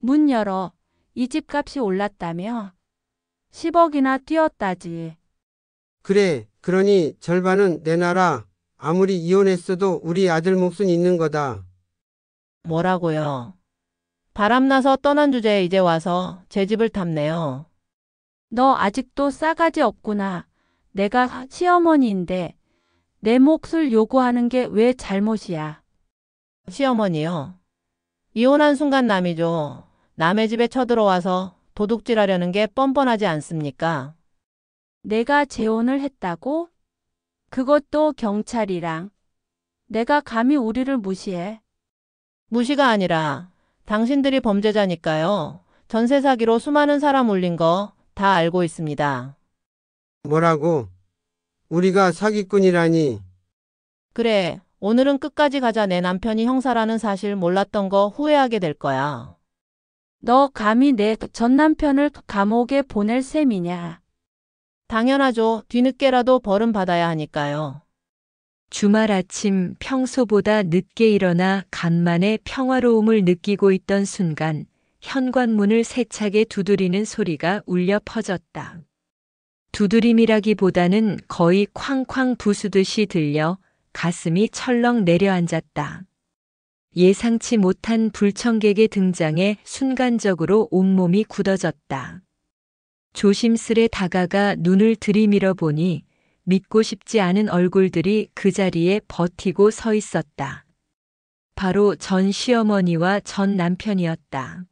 문 열어. 이 집값이 올랐다며? 10억이나 뛰었다지. 그래, 그러니 절반은 내놔라. 아무리 이혼했어도 우리 아들 몫은 있는 거다. 뭐라고요? 바람나서 떠난 주제에 이제 와서 제 집을 탐내요. 너 아직도 싸가지 없구나. 내가 시어머니인데 내 몫을 요구하는 게 왜 잘못이야? 시어머니요. 이혼한 순간 남이죠. 남의 집에 쳐들어와서 도둑질하려는 게 뻔뻔하지 않습니까? 내가 재혼을 했다고? 그것도 경찰이랑. 내가 감히 우리를 무시해? 무시가 아니라 당신들이 범죄자니까요. 전세 사기로 수많은 사람 울린 거 다 알고 있습니다. 뭐라고? 우리가 사기꾼이라니. 그래, 오늘은 끝까지 가자. 내 남편이 형사라는 사실 몰랐던 거 후회하게 될 거야. 너 감히 내 전 남편을 감옥에 보낼 셈이냐? 당연하죠. 뒤늦게라도 벌은 받아야 하니까요. 주말 아침 평소보다 늦게 일어나 간만에 평화로움을 느끼고 있던 순간 현관문을 세차게 두드리는 소리가 울려 퍼졌다. 두드림이라기보다는 거의 쾅쾅 부수듯이 들려 가슴이 철렁 내려앉았다. 예상치 못한 불청객의 등장에 순간적으로 온몸이 굳어졌다. 조심스레 다가가 눈을 들이밀어 보니 믿고 싶지 않은 얼굴들이 그 자리에 버티고 서 있었다. 바로 전 시어머니와 전 남편이었다.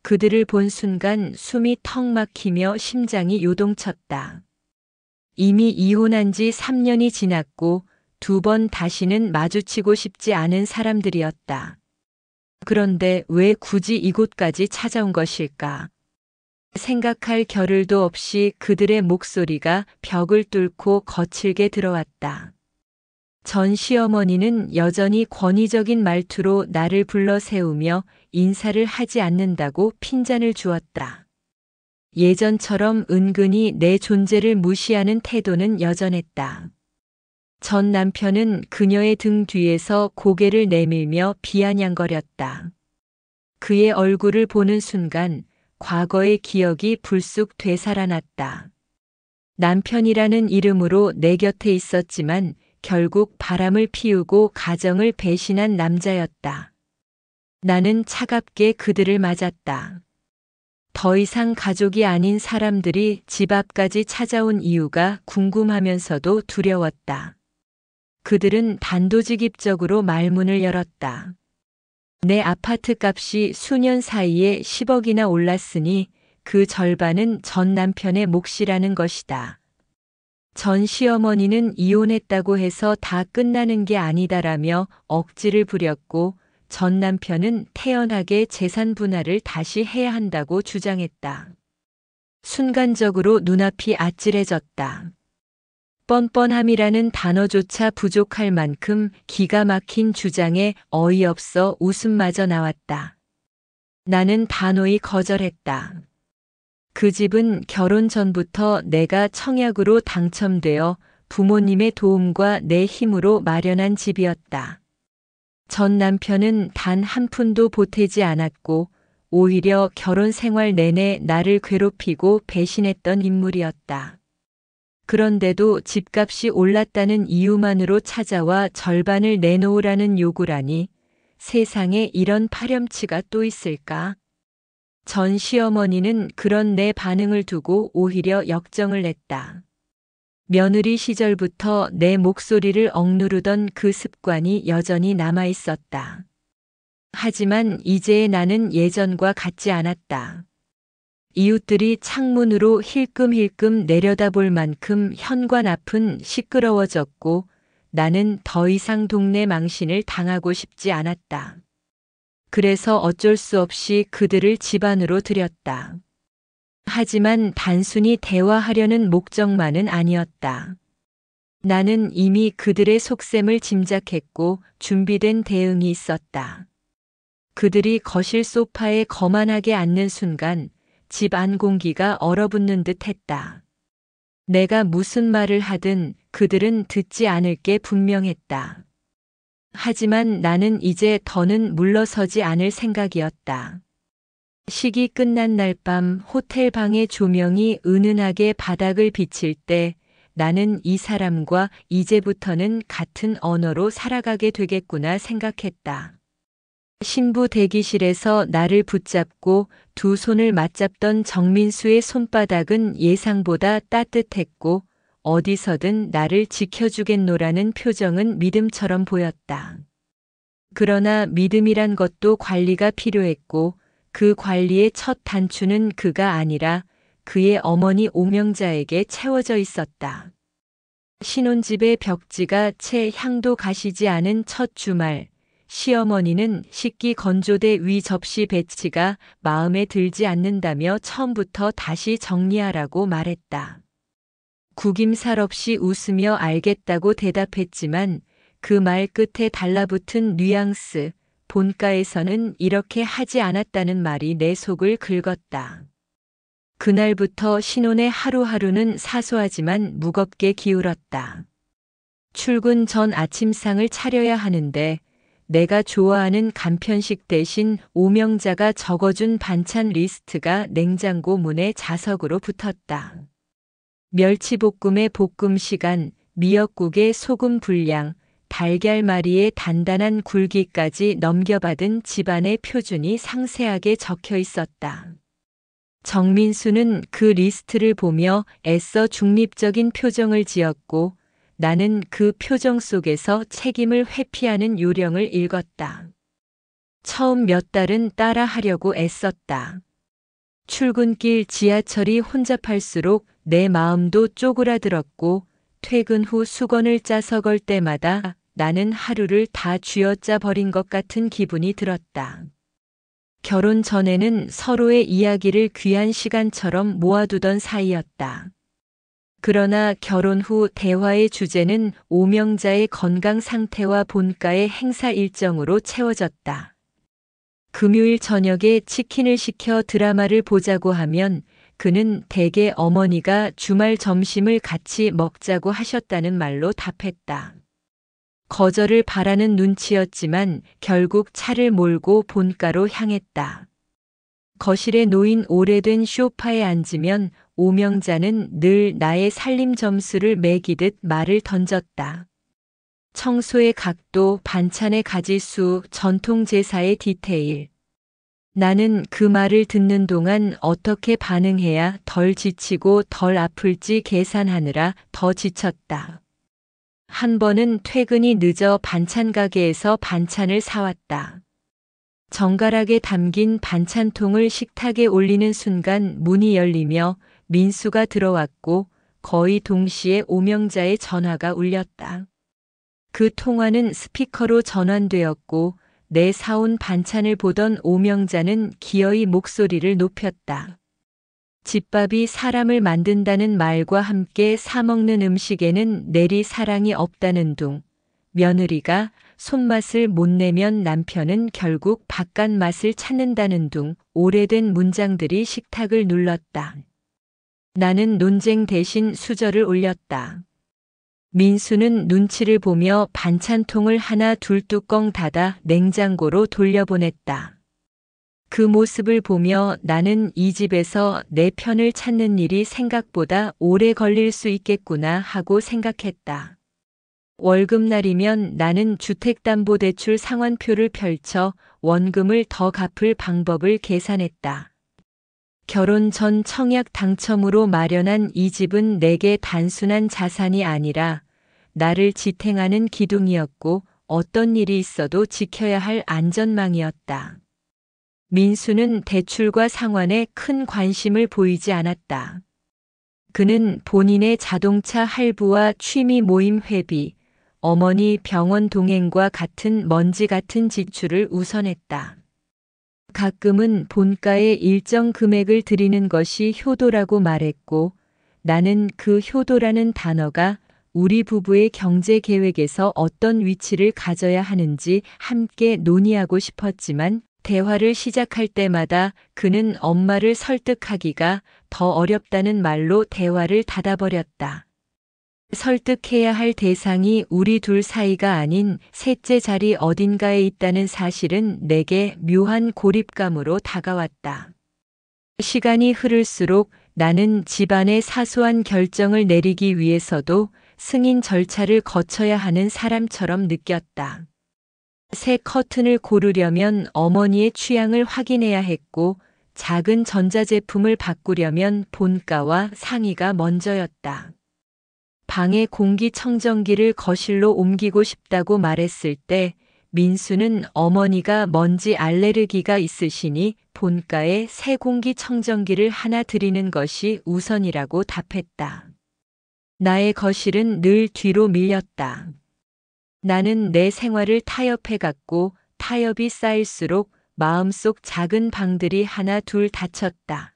그들을 본 순간 숨이 턱 막히며 심장이 요동쳤다. 이미 이혼한 지 3년이 지났고 2번 다시는 마주치고 싶지 않은 사람들이었다. 그런데 왜 굳이 이곳까지 찾아온 것일까? 생각할 겨를도 없이 그들의 목소리가 벽을 뚫고 거칠게 들어왔다. 전 시어머니는 여전히 권위적인 말투로 나를 불러 세우며 인사를 하지 않는다고 핀잔을 주었다. 예전처럼 은근히 내 존재를 무시하는 태도는 여전했다. 전 남편은 그녀의 등 뒤에서 고개를 내밀며 비아냥거렸다. 그의 얼굴을 보는 순간 과거의 기억이 불쑥 되살아났다. 남편이라는 이름으로 내 곁에 있었지만 결국 바람을 피우고 가정을 배신한 남자였다. 나는 차갑게 그들을 맞았다. 더 이상 가족이 아닌 사람들이 집 앞까지 찾아온 이유가 궁금하면서도 두려웠다. 그들은 단도직입적으로 말문을 열었다. 내 아파트 값이 수년 사이에 10억이나 올랐으니 그 절반은 전 남편의 몫이라는 것이다. 전 시어머니는 이혼했다고 해서 다 끝나는 게 아니다라며 억지를 부렸고 전 남편은 태연하게 재산 분할을 다시 해야 한다고 주장했다. 순간적으로 눈앞이 아찔해졌다. 뻔뻔함이라는 단어조차 부족할 만큼 기가 막힌 주장에 어이없어 웃음마저 나왔다. 나는 단호히 거절했다. 그 집은 결혼 전부터 내가 청약으로 당첨되어 부모님의 도움과 내 힘으로 마련한 집이었다. 전 남편은 단 한 푼도 보태지 않았고 오히려 결혼 생활 내내 나를 괴롭히고 배신했던 인물이었다. 그런데도 집값이 올랐다는 이유만으로 찾아와 절반을 내놓으라는 요구라니 세상에 이런 파렴치가 또 있을까? 전 시어머니는 그런 내 반응을 두고 오히려 역정을 냈다. 며느리 시절부터 내 목소리를 억누르던 그 습관이 여전히 남아 있었다. 하지만 이제의 나는 예전과 같지 않았다. 이웃들이 창문으로 힐끔힐끔 내려다볼 만큼 현관 앞은 시끄러워졌고 나는 더 이상 동네 망신을 당하고 싶지 않았다. 그래서 어쩔 수 없이 그들을 집 안으로 들였다. 하지만 단순히 대화하려는 목적만은 아니었다. 나는 이미 그들의 속셈을 짐작했고 준비된 대응이 있었다. 그들이 거실 소파에 거만하게 앉는 순간 집 안 공기가 얼어붙는 듯 했다. 내가 무슨 말을 하든 그들은 듣지 않을 게 분명했다. 하지만 나는 이제 더는 물러서지 않을 생각이었다. 식이 끝난 날 밤 호텔 방의 조명이 은은하게 바닥을 비칠 때 나는 이 사람과 이제부터는 같은 언어로 살아가게 되겠구나 생각했다. 신부 대기실에서 나를 붙잡고 두 손을 맞잡던 정민수의 손바닥은 예상보다 따뜻했고 어디서든 나를 지켜주겠노라는 표정은 믿음처럼 보였다. 그러나 믿음이란 것도 관리가 필요했고 그 관리의 첫 단추는 그가 아니라 그의 어머니 오명자에게 채워져 있었다. 신혼집의 벽지가 채 향도 가시지 않은 첫 주말, 시어머니는 식기 건조대 위 접시 배치가 마음에 들지 않는다며 처음부터 다시 정리하라고 말했다. 구김살 없이 웃으며 알겠다고 대답했지만 그 말 끝에 달라붙은 뉘앙스, 본가에서는 이렇게 하지 않았다는 말이 내 속을 긁었다. 그날부터 신혼의 하루하루는 사소하지만 무겁게 기울었다. 출근 전 아침상을 차려야 하는데 내가 좋아하는 간편식 대신 오명자가 적어준 반찬 리스트가 냉장고 문에 자석으로 붙었다. 멸치볶음의 볶음 시간, 미역국의 소금 분량, 달걀말이의 단단한 굵기까지 넘겨받은 집안의 표준이 상세하게 적혀 있었다. 정민수는 그 리스트를 보며 애써 중립적인 표정을 지었고 나는 그 표정 속에서 책임을 회피하는 요령을 읽었다. 처음 몇 달은 따라하려고 애썼다. 출근길 지하철이 혼잡할수록 내 마음도 쪼그라들었고 퇴근 후 수건을 짜서 걸 때마다 나는 하루를 다 쥐어짜 버린 것 같은 기분이 들었다. 결혼 전에는 서로의 이야기를 귀한 시간처럼 모아두던 사이였다. 그러나 결혼 후 대화의 주제는 오명자의 건강 상태와 본가의 행사 일정으로 채워졌다. 금요일 저녁에 치킨을 시켜 드라마를 보자고 하면 그는 대개 어머니가 주말 점심을 같이 먹자고 하셨다는 말로 답했다. 거절을 바라는 눈치였지만 결국 차를 몰고 본가로 향했다. 거실에 놓인 오래된 소파에 앉으면 오명자는 늘 나의 살림 점수를 매기듯 말을 던졌다. 청소의 각도, 반찬의 가지수, 전통 제사의 디테일. 나는 그 말을 듣는 동안 어떻게 반응해야 덜 지치고 덜 아플지 계산하느라 더 지쳤다. 한 번은 퇴근이 늦어 반찬 가게에서 반찬을 사왔다. 정갈하게 담긴 반찬통을 식탁에 올리는 순간 문이 열리며 민수가 들어왔고 거의 동시에 오명자의 전화가 울렸다. 그 통화는 스피커로 전환되었고 내 사온 반찬을 보던 오명자는 기어이 목소리를 높였다. 집밥이 사람을 만든다는 말과 함께 사먹는 음식에는 내리 사랑이 없다는 둥. 며느리가 손맛을 못 내면 남편은 결국 바깥 맛을 찾는다는 둥 오래된 문장들이 식탁을 눌렀다. 나는 논쟁 대신 수저를 올렸다. 민수는 눈치를 보며 반찬통을 하나 둘 뚜껑 닫아 냉장고로 돌려보냈다. 그 모습을 보며 나는 이 집에서 내 편을 찾는 일이 생각보다 오래 걸릴 수 있겠구나 하고 생각했다. 월급날이면 나는 주택담보대출 상환표를 펼쳐 원금을 더 갚을 방법을 계산했다. 결혼 전 청약 당첨으로 마련한 이 집은 내게 단순한 자산이 아니라 나를 지탱하는 기둥이었고 어떤 일이 있어도 지켜야 할 안전망이었다. 민수는 대출과 상환에 큰 관심을 보이지 않았다. 그는 본인의 자동차 할부와 취미 모임 회비, 어머니 병원 동행과 같은 먼지 같은 지출을 우선했다. 가끔은 본가에 일정 금액을 드리는 것이 효도라고 말했고 나는 그 효도라는 단어가 우리 부부의 경제 계획에서 어떤 위치를 가져야 하는지 함께 논의하고 싶었지만 대화를 시작할 때마다 그는 엄마를 설득하기가 더 어렵다는 말로 대화를 닫아버렸다. 설득해야 할 대상이 우리 둘 사이가 아닌 셋째 자리 어딘가에 있다는 사실은 내게 묘한 고립감으로 다가왔다. 시간이 흐를수록 나는 집안의 사소한 결정을 내리기 위해서도 승인 절차를 거쳐야 하는 사람처럼 느꼈다. 새 커튼을 고르려면 어머니의 취향을 확인해야 했고, 작은 전자제품을 바꾸려면 본가와 상의가 먼저였다. 방에 공기청정기를 거실로 옮기고 싶다고 말했을 때 민수는 어머니가 먼지 알레르기가 있으시니 본가에 새 공기청정기를 하나 드리는 것이 우선이라고 답했다. 나의 거실은 늘 뒤로 밀렸다. 나는 내 생활을 타협해갔고 타협이 쌓일수록 마음속 작은 방들이 하나 둘 닫혔다.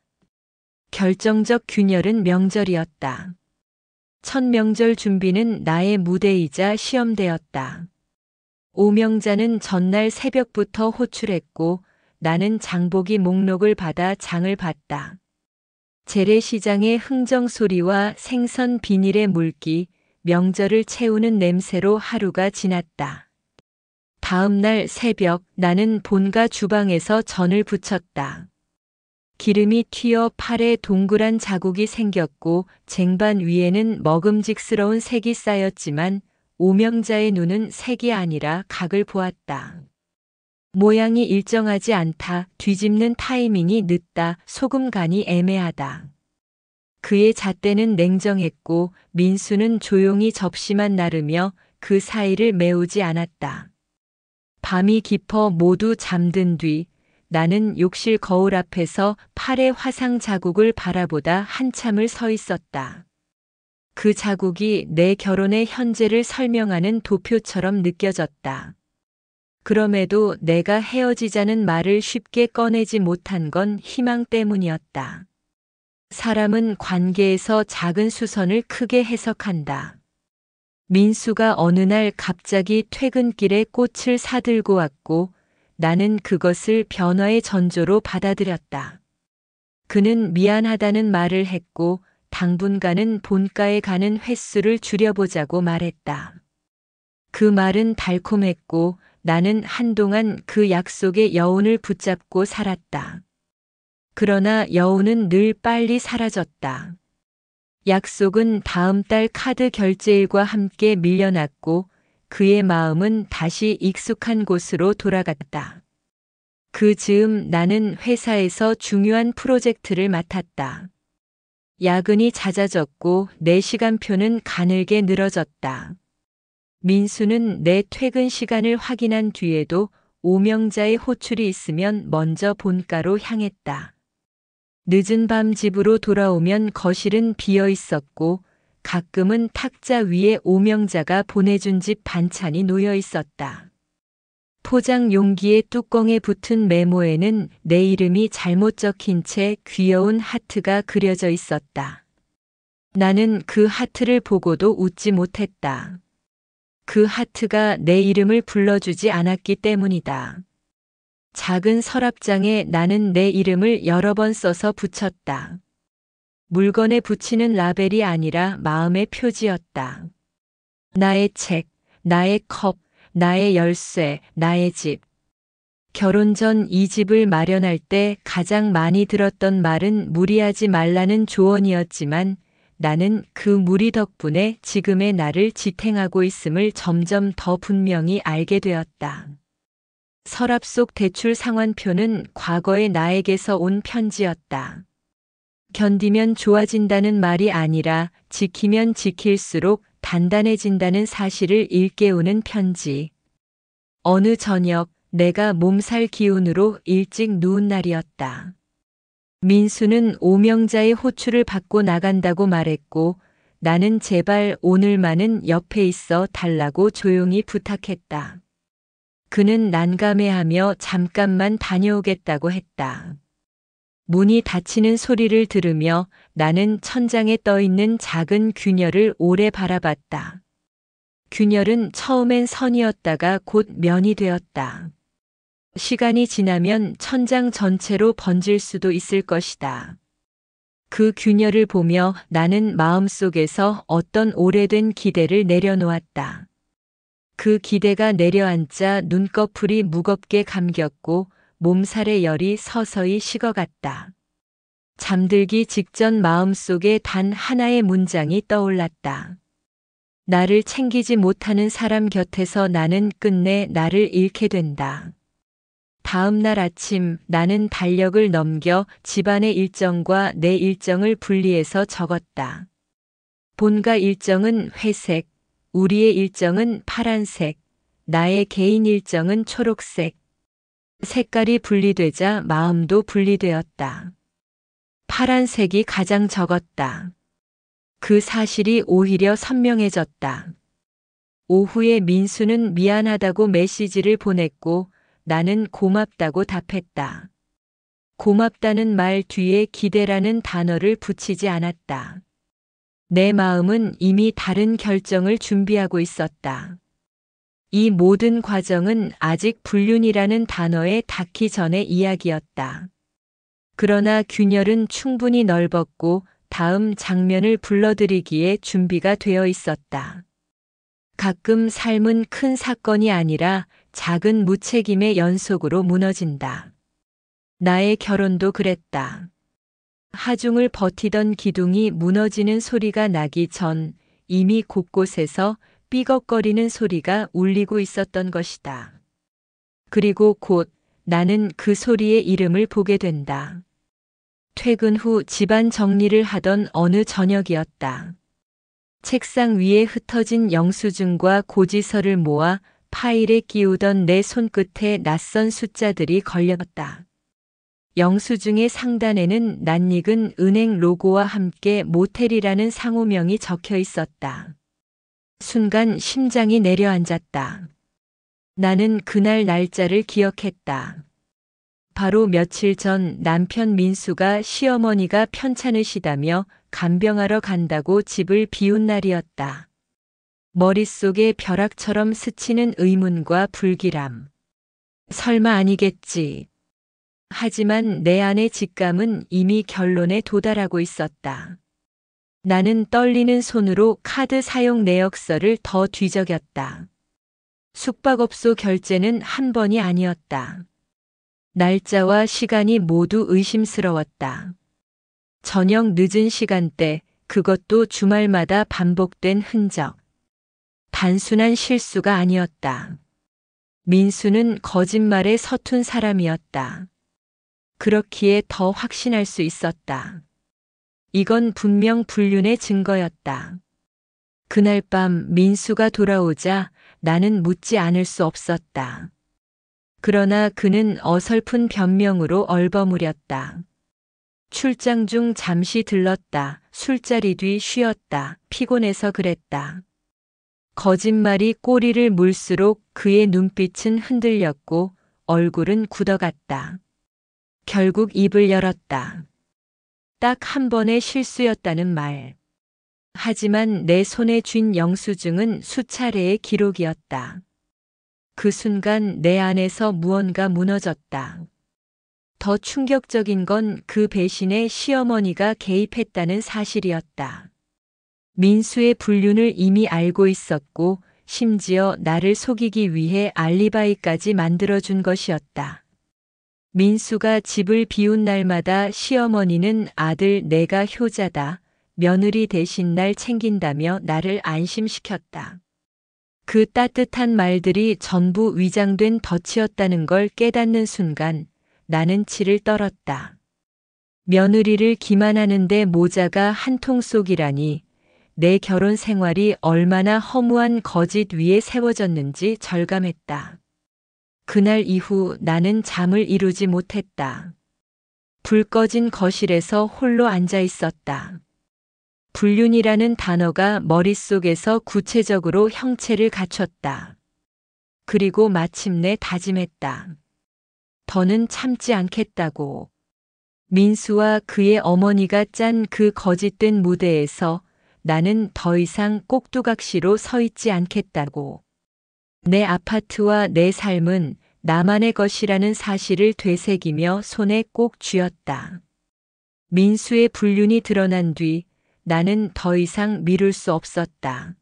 결정적 균열은 명절이었다. 첫 명절 준비는 나의 무대이자 시험대였다. 오명자는 전날 새벽부터 호출했고 나는 장보기 목록을 받아 장을 봤다. 재래시장의 흥정소리와 생선 비닐의 물기, 명절을 채우는 냄새로 하루가 지났다. 다음 날 새벽 나는 본가 주방에서 전을 부쳤다. 기름이 튀어 팔에 동그란 자국이 생겼고 쟁반 위에는 먹음직스러운 색이 쌓였지만 오명자의 눈은 색이 아니라 각을 보았다. 모양이 일정하지 않다, 뒤집는 타이밍이 늦다, 소금 간이 애매하다. 그의 잣대는 냉정했고 민수는 조용히 접시만 나르며 그 사이를 메우지 않았다. 밤이 깊어 모두 잠든 뒤 나는 욕실 거울 앞에서 팔의 화상 자국을 바라보다 한참을 서 있었다. 그 자국이 내 결혼의 현재를 설명하는 도표처럼 느껴졌다. 그럼에도 내가 헤어지자는 말을 쉽게 꺼내지 못한 건 희망 때문이었다. 사람은 관계에서 작은 수선을 크게 해석한다. 민수가 어느 날 갑자기 퇴근길에 꽃을 사들고 왔고 나는 그것을 변화의 전조로 받아들였다. 그는 미안하다는 말을 했고 당분간은 본가에 가는 횟수를 줄여보자고 말했다. 그 말은 달콤했고 나는 한동안 그 약속의 여운을 붙잡고 살았다. 그러나 여운은 늘 빨리 사라졌다. 약속은 다음 달 카드 결제일과 함께 밀려났고 그의 마음은 다시 익숙한 곳으로 돌아갔다. 그 즈음 나는 회사에서 중요한 프로젝트를 맡았다. 야근이 잦아졌고 내 시간표는 가늘게 늘어졌다. 민수는 내 퇴근 시간을 확인한 뒤에도 오명자의 호출이 있으면 먼저 본가로 향했다. 늦은 밤 집으로 돌아오면 거실은 비어 있었고 가끔은 탁자 위에 오명자가 보내준 집 반찬이 놓여 있었다. 포장 용기의 뚜껑에 붙은 메모에는 내 이름이 잘못 적힌 채 귀여운 하트가 그려져 있었다. 나는 그 하트를 보고도 웃지 못했다. 그 하트가 내 이름을 불러주지 않았기 때문이다. 작은 서랍장에 나는 내 이름을 여러 번 써서 붙였다. 물건에 붙이는 라벨이 아니라 마음의 표지였다. 나의 책, 나의 컵, 나의 열쇠, 나의 집. 결혼 전 이 집을 마련할 때 가장 많이 들었던 말은 무리하지 말라는 조언이었지만 나는 그 무리 덕분에 지금의 나를 지탱하고 있음을 점점 더 분명히 알게 되었다. 서랍 속 대출 상환표는 과거의 나에게서 온 편지였다. 견디면 좋아진다는 말이 아니라 지키면 지킬수록 단단해진다는 사실을 일깨우는 편지. 어느 저녁 내가 몸살 기운으로 일찍 누운 날이었다. 민수는 오명자의 호출을 받고 나간다고 말했고 나는 제발 오늘만은 옆에 있어 달라고 조용히 부탁했다. 그는 난감해하며 잠깐만 다녀오겠다고 했다. 문이 닫히는 소리를 들으며 나는 천장에 떠있는 작은 균열을 오래 바라봤다. 균열은 처음엔 선이었다가 곧 면이 되었다. 시간이 지나면 천장 전체로 번질 수도 있을 것이다. 그 균열을 보며 나는 마음속에서 어떤 오래된 기대를 내려놓았다. 그 기대가 내려앉자 눈꺼풀이 무겁게 감겼고 몸살의 열이 서서히 식어갔다. 잠들기 직전 마음속에 단 하나의 문장이 떠올랐다. 나를 챙기지 못하는 사람 곁에서 나는 끝내 나를 잃게 된다. 다음 날 아침 나는 달력을 넘겨 집안의 일정과 내 일정을 분리해서 적었다. 본가 일정은 회색, 우리의 일정은 파란색, 나의 개인 일정은 초록색. 색깔이 분리되자 마음도 분리되었다. 파란색이 가장 적었다. 그 사실이 오히려 선명해졌다. 오후에 민수는 미안하다고 메시지를 보냈고 나는 고맙다고 답했다. 고맙다는 말 뒤에 기대라는 단어를 붙이지 않았다. 내 마음은 이미 다른 결정을 준비하고 있었다. 이 모든 과정은 아직 불륜이라는 단어에 닿기 전의 이야기였다. 그러나 균열은 충분히 넓었고 다음 장면을 불러들이기에 준비가 되어 있었다. 가끔 삶은 큰 사건이 아니라 작은 무책임의 연속으로 무너진다. 나의 결혼도 그랬다. 하중을 버티던 기둥이 무너지는 소리가 나기 전 이미 곳곳에서 삐걱거리는 소리가 울리고 있었던 것이다. 그리고 곧 나는 그 소리의 이름을 보게 된다. 퇴근 후 집안 정리를 하던 어느 저녁이었다. 책상 위에 흩어진 영수증과 고지서를 모아 파일에 끼우던 내 손끝에 낯선 숫자들이 걸렸다. 영수증의 상단에는 낯익은 은행 로고와 함께 모텔이라는 상호명이 적혀 있었다. 순간 심장이 내려앉았다. 나는 그날 날짜를 기억했다. 바로 며칠 전 남편 민수가 시어머니가 편찮으시다며 간병하러 간다고 집을 비운 날이었다. 머릿속에 벼락처럼 스치는 의문과 불길함. 설마 아니겠지. 하지만 내 안의 직감은 이미 결론에 도달하고 있었다. 나는 떨리는 손으로 카드 사용 내역서를 더 뒤적였다. 숙박업소 결제는 한 번이 아니었다. 날짜와 시간이 모두 의심스러웠다. 저녁 늦은 시간대, 그것도 주말마다 반복된 흔적. 단순한 실수가 아니었다. 민수는 거짓말에 서툰 사람이었다. 그렇기에 더 확신할 수 있었다. 이건 분명 불륜의 증거였다. 그날 밤 민수가 돌아오자 나는 묻지 않을 수 없었다. 그러나 그는 어설픈 변명으로 얼버무렸다. 출장 중 잠시 들렀다. 술자리 뒤 쉬었다. 피곤해서 그랬다. 거짓말이 꼬리를 물수록 그의 눈빛은 흔들렸고 얼굴은 굳어갔다. 결국 입을 열었다. 딱 한 번의 실수였다는 말. 하지만 내 손에 쥔 영수증은 수차례의 기록이었다. 그 순간 내 안에서 무언가 무너졌다. 더 충격적인 건 그 배신에 시어머니가 개입했다는 사실이었다. 민수의 불륜을 이미 알고 있었고 심지어 나를 속이기 위해 알리바이까지 만들어준 것이었다. 민수가 집을 비운 날마다 시어머니는 아들 내가 효자다, 며느리 대신 날 챙긴다며 나를 안심시켰다. 그 따뜻한 말들이 전부 위장된 덫이었다는 걸 깨닫는 순간 나는 치를 떨었다. 며느리를 기만하는데 모자가 한 통 쏙이라니 내 결혼 생활이 얼마나 허무한 거짓 위에 세워졌는지 절감했다. 그날 이후 나는 잠을 이루지 못했다. 불 꺼진 거실에서 홀로 앉아 있었다. 불륜이라는 단어가 머릿속에서 구체적으로 형체를 갖췄다. 그리고 마침내 다짐했다. 더는 참지 않겠다고. 민수와 그의 어머니가 짠 그 거짓된 무대에서 나는 더 이상 꼭두각시로 서 있지 않겠다고. 내 아파트와 내 삶은 나만의 것이라는 사실을 되새기며 손에 꼭 쥐었다. 민수의 불륜이 드러난 뒤 나는 더 이상 미룰 수 없었다.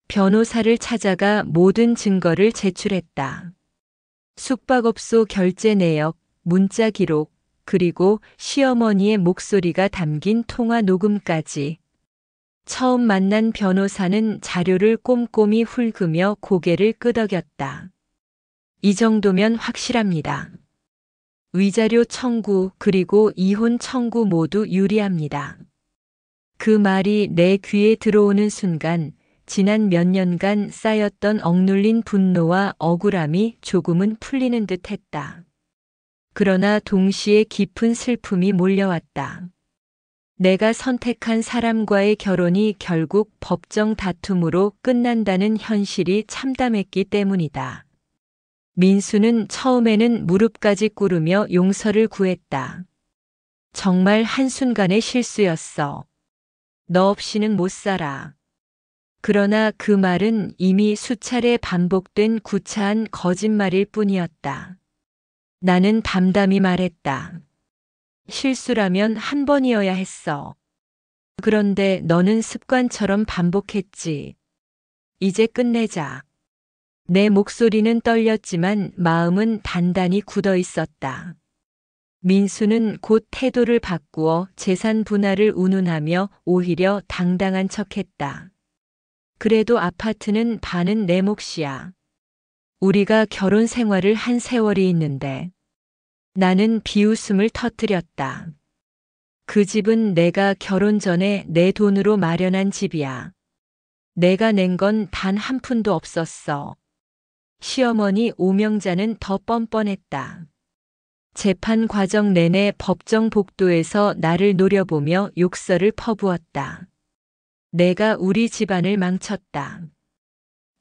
변호사를 찾아가 모든 증거를 제출했다. 숙박업소 결제 내역, 문자 기록, 그리고 시어머니의 목소리가 담긴 통화 녹음까지. 처음 만난 변호사는 자료를 꼼꼼히 훑으며 고개를 끄덕였다. 이 정도면 확실합니다. 위자료 청구 그리고 이혼 청구 모두 유리합니다. 그 말이 내 귀에 들어오는 순간 지난 몇 년간 쌓였던 억눌린 분노와 억울함이 조금은 풀리는 듯 했다. 그러나 동시에 깊은 슬픔이 몰려왔다. 내가 선택한 사람과의 결혼이 결국 법정 다툼으로 끝난다는 현실이 참담했기 때문이다. 민수는 처음에는 무릎까지 꿇으며 용서를 구했다. 정말 한순간의 실수였어. 너 없이는 못 살아. 그러나 그 말은 이미 수차례 반복된 구차한 거짓말일 뿐이었다. 나는 담담히 말했다. 실수라면 한 번이어야 했어. 그런데 너는 습관처럼 반복했지. 이제 끝내자. 내 목소리는 떨렸지만 마음은 단단히 굳어 있었다. 민수는 곧 태도를 바꾸어 재산 분할을 운운하며 오히려 당당한 척했다. 그래도 아파트는 반은 내 몫이야. 우리가 결혼 생활을 한 세월이 있는데. 나는 비웃음을 터뜨렸다. 그 집은 내가 결혼 전에 내 돈으로 마련한 집이야. 내가 낸 건 단 한 푼도 없었어. 시어머니 오명자는 더 뻔뻔했다. 재판 과정 내내 법정 복도에서 나를 노려보며 욕설을 퍼부었다. 내가 우리 집안을 망쳤다.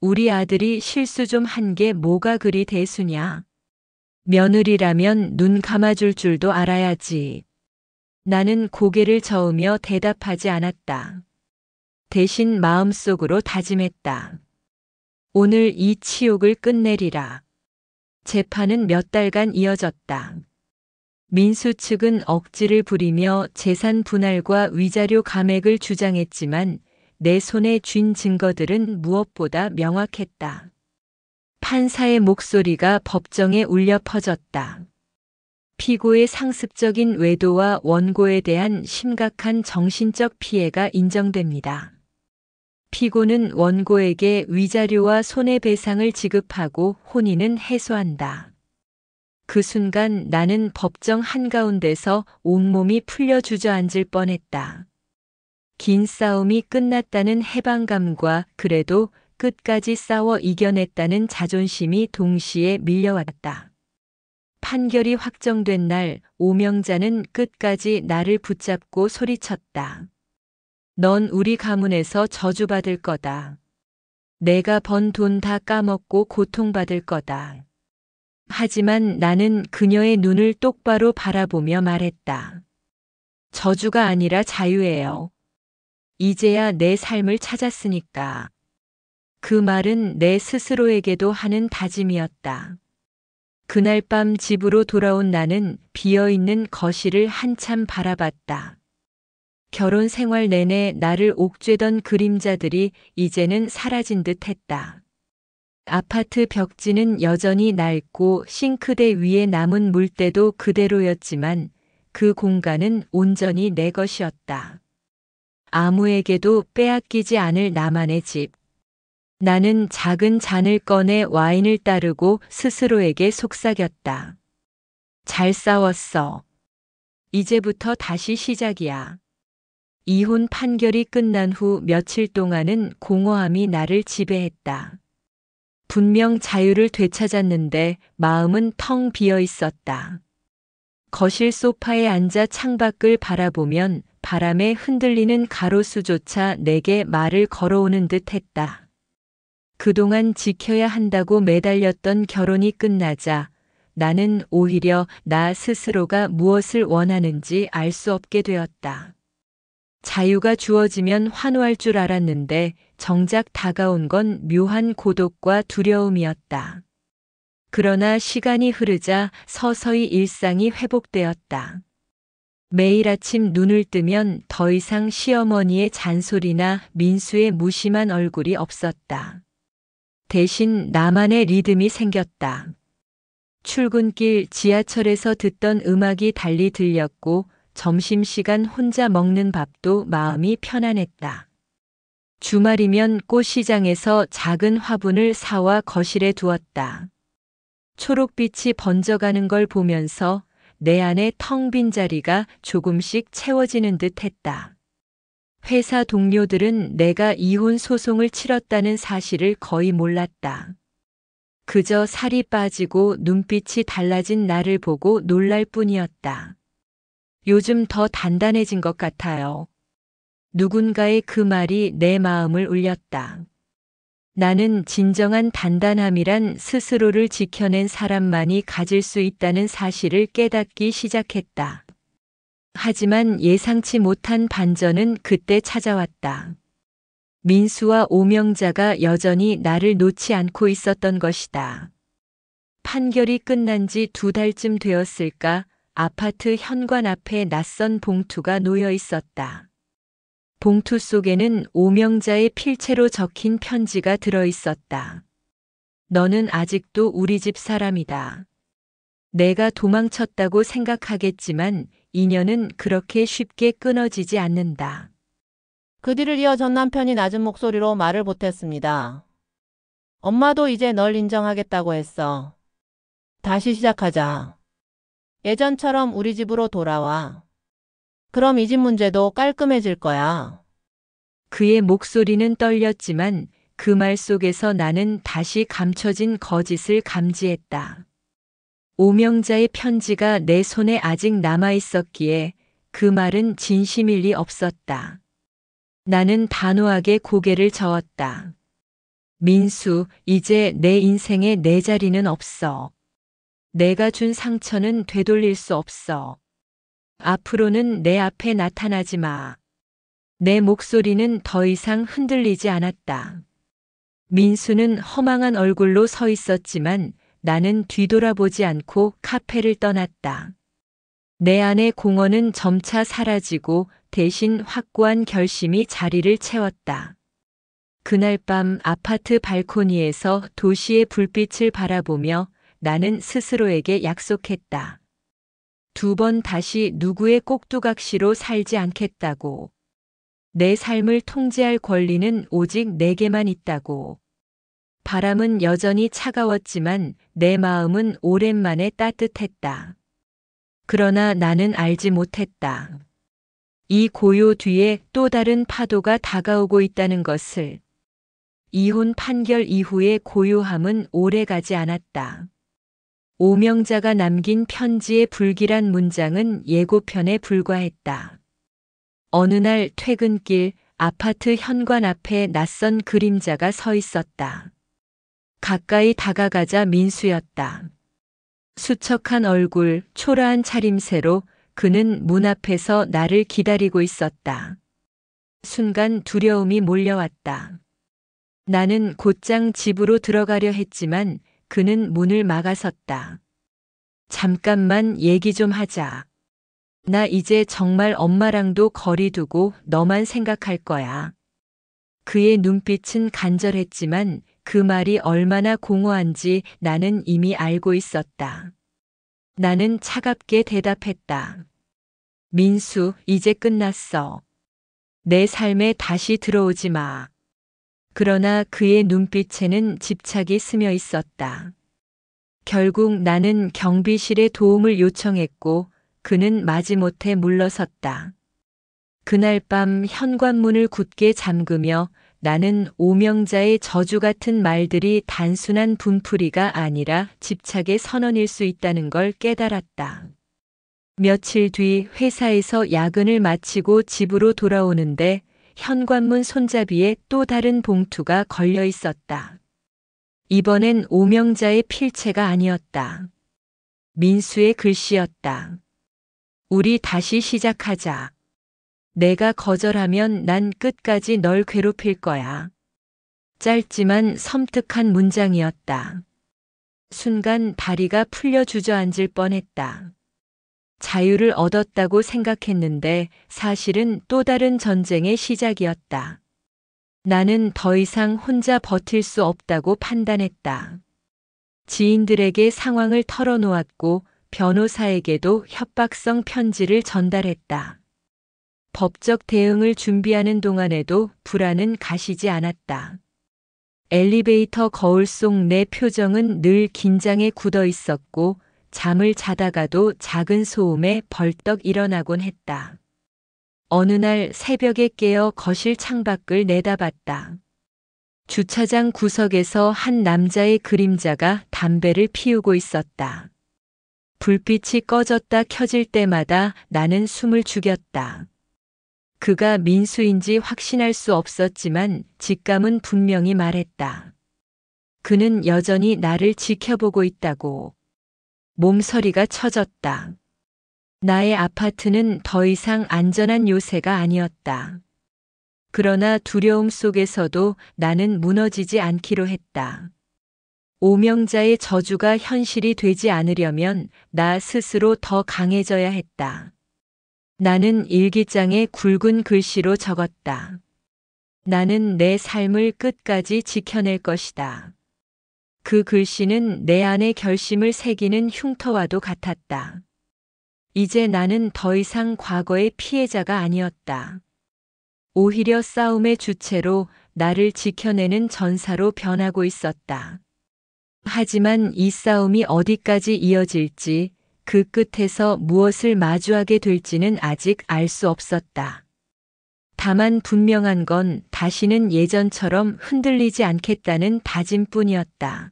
우리 아들이 실수 좀 한 게 뭐가 그리 대수냐. 며느리라면 눈 감아줄 줄도 알아야지. 나는 고개를 저으며 대답하지 않았다. 대신 마음속으로 다짐했다. 오늘 이 치욕을 끝내리라. 재판은 몇 달간 이어졌다. 민수 측은 억지를 부리며 재산 분할과 위자료 감액을 주장했지만 내 손에 쥔 증거들은 무엇보다 명확했다. 판사의 목소리가 법정에 울려 퍼졌다. 피고의 상습적인 외도와 원고에 대한 심각한 정신적 피해가 인정됩니다. 피고는 원고에게 위자료와 손해배상을 지급하고 혼인은 해소한다. 그 순간 나는 법정 한가운데서 온몸이 풀려 주저앉을 뻔했다. 긴 싸움이 끝났다는 해방감과 그래도 끝까지 싸워 이겨냈다는 자존심이 동시에 밀려왔다. 판결이 확정된 날 오명자는 끝까지 나를 붙잡고 소리쳤다. 넌 우리 가문에서 저주받을 거다. 내가 번 돈 다 까먹고 고통받을 거다. 하지만 나는 그녀의 눈을 똑바로 바라보며 말했다. 저주가 아니라 자유예요. 이제야 내 삶을 찾았으니까. 그 말은 내 스스로에게도 하는 다짐이었다. 그날 밤 집으로 돌아온 나는 비어있는 거실을 한참 바라봤다. 결혼 생활 내내 나를 옥죄던 그림자들이 이제는 사라진 듯 했다. 아파트 벽지는 여전히 낡고 싱크대 위에 남은 물때도 그대로였지만 그 공간은 온전히 내 것이었다. 아무에게도 빼앗기지 않을 나만의 집. 나는 작은 잔을 꺼내 와인을 따르고 스스로에게 속삭였다. 잘 싸웠어. 이제부터 다시 시작이야. 이혼 판결이 끝난 후 며칠 동안은 공허함이 나를 지배했다. 분명 자유를 되찾았는데 마음은 텅 비어 있었다. 거실 소파에 앉아 창밖을 바라보면 바람에 흔들리는 가로수조차 내게 말을 걸어오는 듯 했다. 그동안 지켜야 한다고 매달렸던 결혼이 끝나자 나는 오히려 나 스스로가 무엇을 원하는지 알 수 없게 되었다. 자유가 주어지면 환호할 줄 알았는데 정작 다가온 건 묘한 고독과 두려움이었다. 그러나 시간이 흐르자 서서히 일상이 회복되었다. 매일 아침 눈을 뜨면 더 이상 시어머니의 잔소리나 민수의 무심한 얼굴이 없었다. 대신 나만의 리듬이 생겼다. 출근길 지하철에서 듣던 음악이 달리 들렸고 점심시간 혼자 먹는 밥도 마음이 편안했다. 주말이면 꽃시장에서 작은 화분을 사와 거실에 두었다. 초록빛이 번져가는 걸 보면서 내 안에 텅 빈 자리가 조금씩 채워지는 듯 했다. 회사 동료들은 내가 이혼 소송을 치렀다는 사실을 거의 몰랐다. 그저 살이 빠지고 눈빛이 달라진 나를 보고 놀랄 뿐이었다. 요즘 더 단단해진 것 같아요. 누군가의 그 말이 내 마음을 울렸다. 나는 진정한 단단함이란 스스로를 지켜낸 사람만이 가질 수 있다는 사실을 깨닫기 시작했다. 하지만 예상치 못한 반전은 그때 찾아왔다. 민수와 오명자가 여전히 나를 놓지 않고 있었던 것이다. 판결이 끝난 지 2달쯤 되었을까 아파트 현관 앞에 낯선 봉투가 놓여 있었다. 봉투 속에는 오명자의 필체로 적힌 편지가 들어 있었다. 너는 아직도 우리 집 사람이다. 내가 도망쳤다고 생각하겠지만 인연은 그렇게 쉽게 끊어지지 않는다. 그 뒤를 이어 전 남편이 낮은 목소리로 말을 보탰습니다. 엄마도 이제 널 인정하겠다고 했어. 다시 시작하자. 예전처럼 우리 집으로 돌아와. 그럼 이 집 문제도 깔끔해질 거야. 그의 목소리는 떨렸지만 그 말 속에서 나는 다시 감춰진 거짓을 감지했다. 오명자의 편지가 내 손에 아직 남아 있었기에 그 말은 진심일 리 없었다. 나는 단호하게 고개를 저었다. 민수, 이제 내 인생에 내 자리는 없어. 내가 준 상처는 되돌릴 수 없어. 앞으로는 내 앞에 나타나지 마. 내 목소리는 더 이상 흔들리지 않았다. 민수는 허망한 얼굴로 서 있었지만 나는 뒤돌아보지 않고 카페를 떠났다. 내 안의 공허는 점차 사라지고 대신 확고한 결심이 자리를 채웠다. 그날 밤 아파트 발코니에서 도시의 불빛을 바라보며 나는 스스로에게 약속했다. 2번 다시 누구의 꼭두각시로 살지 않겠다고. 내 삶을 통제할 권리는 오직 내게만 있다고. 바람은 여전히 차가웠지만 내 마음은 오랜만에 따뜻했다. 그러나 나는 알지 못했다. 이 고요 뒤에 또 다른 파도가 다가오고 있다는 것을. 이혼 판결 이후의 고요함은 오래가지 않았다. 오명자가 남긴 편지의 불길한 문장은 예고편에 불과했다. 어느 날 퇴근길 아파트 현관 앞에 낯선 그림자가 서 있었다. 가까이 다가가자 민수였다. 수척한 얼굴, 초라한 차림새로 그는 문 앞에서 나를 기다리고 있었다. 순간 두려움이 몰려왔다. 나는 곧장 집으로 들어가려 했지만 그는 문을 막아섰다. 잠깐만 얘기 좀 하자. 나 이제 정말 엄마랑도 거리 두고 너만 생각할 거야. 그의 눈빛은 간절했지만 그 말이 얼마나 공허한지 나는 이미 알고 있었다. 나는 차갑게 대답했다. 민수, 이제 끝났어. 내 삶에 다시 들어오지 마. 그러나 그의 눈빛에는 집착이 스며 있었다. 결국 나는 경비실에 도움을 요청했고 그는 마지못해 물러섰다. 그날 밤 현관문을 굳게 잠그며 나는 오명자의 저주 같은 말들이 단순한 분풀이가 아니라 집착의 선언일 수 있다는 걸 깨달았다. 며칠 뒤 회사에서 야근을 마치고 집으로 돌아오는데 현관문 손잡이에 또 다른 봉투가 걸려 있었다. 이번엔 오명자의 필체가 아니었다. 민수의 글씨였다. 우리 다시 시작하자. 내가 거절하면 난 끝까지 널 괴롭힐 거야. 짧지만 섬뜩한 문장이었다. 순간 다리가 풀려 주저앉을 뻔했다. 자유를 얻었다고 생각했는데 사실은 또 다른 전쟁의 시작이었다. 나는 더 이상 혼자 버틸 수 없다고 판단했다. 지인들에게 상황을 털어놓았고 변호사에게도 협박성 편지를 전달했다. 법적 대응을 준비하는 동안에도 불안은 가시지 않았다. 엘리베이터 거울 속 내 표정은 늘 긴장에 굳어 있었고 잠을 자다가도 작은 소음에 벌떡 일어나곤 했다. 어느 날 새벽에 깨어 거실 창밖을 내다봤다. 주차장 구석에서 한 남자의 그림자가 담배를 피우고 있었다. 불빛이 꺼졌다 켜질 때마다 나는 숨을 죽였다. 그가 민수인지 확신할 수 없었지만 직감은 분명히 말했다. 그는 여전히 나를 지켜보고 있다고. 몸서리가 쳐졌다. 나의 아파트는 더 이상 안전한 요새가 아니었다. 그러나 두려움 속에서도 나는 무너지지 않기로 했다. 오명자의 저주가 현실이 되지 않으려면 나 스스로 더 강해져야 했다. 나는 일기장에 굵은 글씨로 적었다. 나는 내 삶을 끝까지 지켜낼 것이다. 그 글씨는 내 안의 결심을 새기는 흉터와도 같았다. 이제 나는 더 이상 과거의 피해자가 아니었다. 오히려 싸움의 주체로 나를 지켜내는 전사로 변하고 있었다. 하지만 이 싸움이 어디까지 이어질지, 그 끝에서 무엇을 마주하게 될지는 아직 알 수 없었다. 다만 분명한 건 다시는 예전처럼 흔들리지 않겠다는 다짐뿐이었다.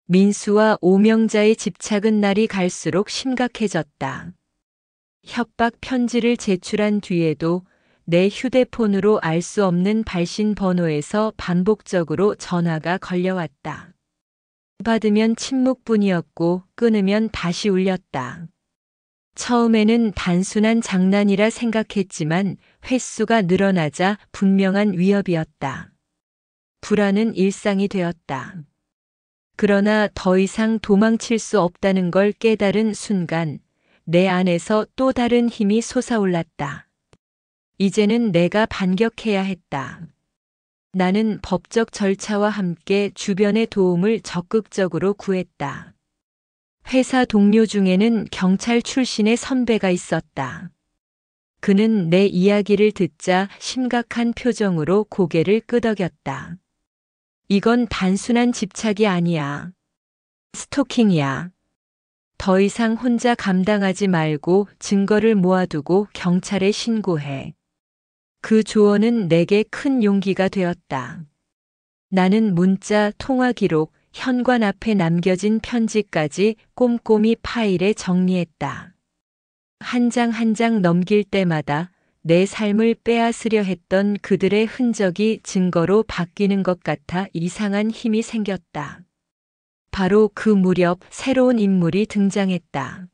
민수와 오명자의 집착은 날이 갈수록 심각해졌다. 협박 편지를 제출한 뒤에도 내 휴대폰으로 알 수 없는 발신 번호에서 반복적으로 전화가 걸려왔다. 받으면 침묵뿐이었고 끊으면 다시 울렸다. 처음에는 단순한 장난이라 생각했지만 횟수가 늘어나자 분명한 위협이었다. 불안은 일상이 되었다. 그러나 더 이상 도망칠 수 없다는 걸 깨달은 순간 내 안에서 또 다른 힘이 솟아올랐다. 이제는 내가 반격해야 했다. 나는 법적 절차와 함께 주변의 도움을 적극적으로 구했다. 회사 동료 중에는 경찰 출신의 선배가 있었다. 그는 내 이야기를 듣자 심각한 표정으로 고개를 끄덕였다. 이건 단순한 집착이 아니야. 스토킹이야. 더 이상 혼자 감당하지 말고 증거를 모아두고 경찰에 신고해. 그 조언은 내게 큰 용기가 되었다. 나는 문자, 통화 기록, 현관 앞에 남겨진 편지까지 꼼꼼히 파일에 정리했다. 한 장 한 장 넘길 때마다 내 삶을 빼앗으려 했던 그들의 흔적이 증거로 바뀌는 것 같아 이상한 힘이 생겼다. 바로 그 무렵 새로운 인물이 등장했다.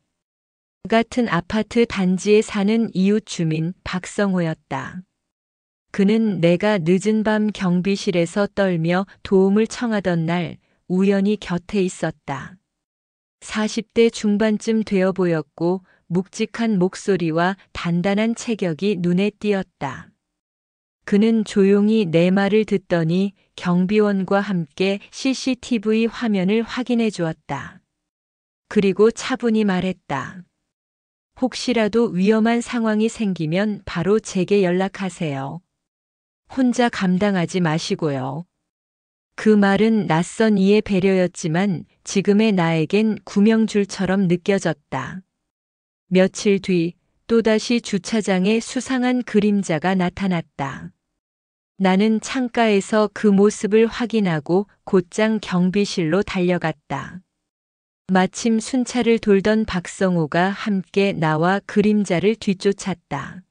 같은 아파트 단지에 사는 이웃 주민 박성호였다. 그는 내가 늦은 밤 경비실에서 떨며 도움을 청하던 날 우연히 곁에 있었다. 40대 중반쯤 되어 보였고 묵직한 목소리와 단단한 체격이 눈에 띄었다. 그는 조용히 내 말을 듣더니 경비원과 함께 CCTV 화면을 확인해 주었다. 그리고 차분히 말했다. 혹시라도 위험한 상황이 생기면 바로 제게 연락하세요. 혼자 감당하지 마시고요. 그 말은 낯선 이의 배려였지만 지금의 나에겐 구명줄처럼 느껴졌다. 며칠 뒤 또다시 주차장에 수상한 그림자가 나타났다. 나는 창가에서 그 모습을 확인하고 곧장 경비실로 달려갔다. 마침 순찰을 돌던 박성호가 함께 나와 그림자를 뒤쫓았다.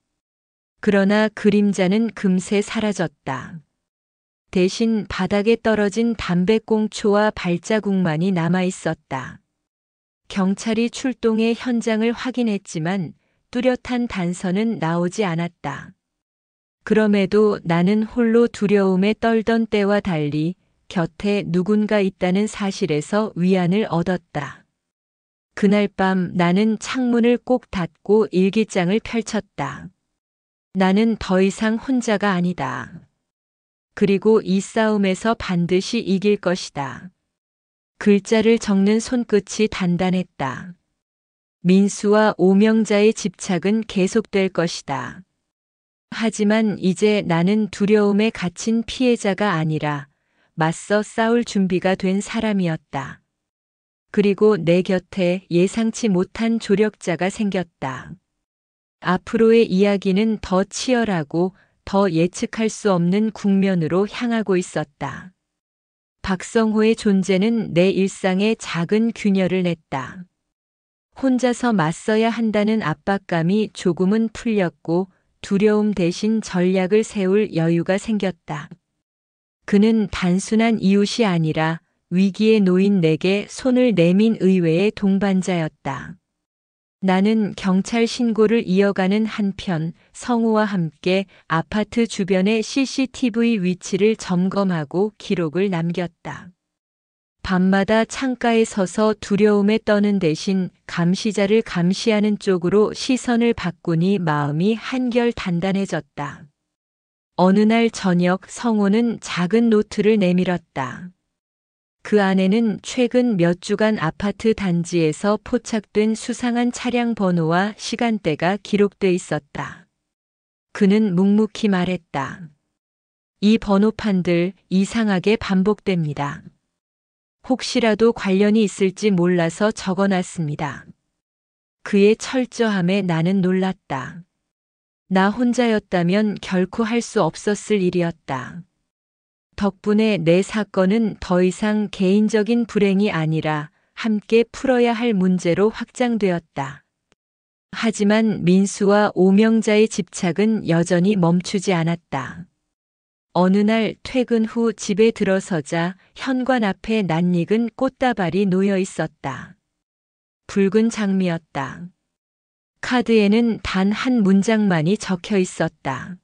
그러나 그림자는 금세 사라졌다. 대신 바닥에 떨어진 담배꽁초와 발자국만이 남아 있었다. 경찰이 출동해 현장을 확인했지만 뚜렷한 단서는 나오지 않았다. 그럼에도 나는 홀로 두려움에 떨던 때와 달리 곁에 누군가 있다는 사실에서 위안을 얻었다. 그날 밤 나는 창문을 꼭 닫고 일기장을 펼쳤다. 나는 더 이상 혼자가 아니다. 그리고 이 싸움에서 반드시 이길 것이다. 글자를 적는 손끝이 단단했다. 민수와 오명자의 집착은 계속될 것이다. 하지만 이제 나는 두려움에 갇힌 피해자가 아니라 맞서 싸울 준비가 된 사람이었다. 그리고 내 곁에 예상치 못한 조력자가 생겼다. 앞으로의 이야기는 더 치열하고 더 예측할 수 없는 국면으로 향하고 있었다. 박성호의 존재는 내 일상에 작은 균열을 냈다. 혼자서 맞서야 한다는 압박감이 조금은 풀렸고 두려움 대신 전략을 세울 여유가 생겼다. 그는 단순한 이웃이 아니라 위기에 놓인 내게 손을 내민 의외의 동반자였다. 나는 경찰 신고를 이어가는 한편 성우와 함께 아파트 주변의 CCTV 위치를 점검하고 기록을 남겼다. 밤마다 창가에 서서 두려움에 떠는 대신 감시자를 감시하는 쪽으로 시선을 바꾸니 마음이 한결 단단해졌다. 어느 날 저녁 성호는 작은 노트를 내밀었다. 그 안에는 최근 몇 주간 아파트 단지에서 포착된 수상한 차량 번호와 시간대가 기록돼 있었다. 그는 묵묵히 말했다. 이 번호판들 이상하게 반복됩니다. 혹시라도 관련이 있을지 몰라서 적어놨습니다. 그의 철저함에 나는 놀랐다. 나 혼자였다면 결코 할 수 없었을 일이었다. 덕분에 내 사건은 더 이상 개인적인 불행이 아니라 함께 풀어야 할 문제로 확장되었다. 하지만 민수와 오명자의 집착은 여전히 멈추지 않았다. 어느 날 퇴근 후 집에 들어서자 현관 앞에 낯익은 꽃다발이 놓여 있었다. 붉은 장미였다. 카드에는 단 한 문장만이 적혀 있었다.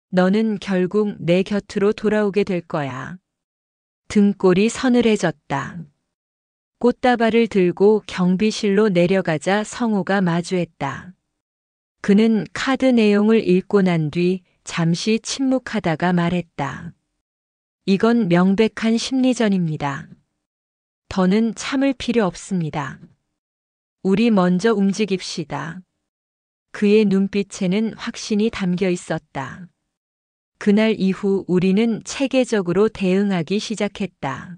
너는 결국 내 곁으로 돌아오게 될 거야. 등골이 서늘해졌다. 꽃다발을 들고 경비실로 내려가자 성우가 마주했다. 그는 카드 내용을 읽고 난 뒤 잠시 침묵하다가 말했다. 이건 명백한 심리전입니다. 더는 참을 필요 없습니다. 우리 먼저 움직입시다. 그의 눈빛에는 확신이 담겨 있었다. 그날 이후 우리는 체계적으로 대응하기 시작했다.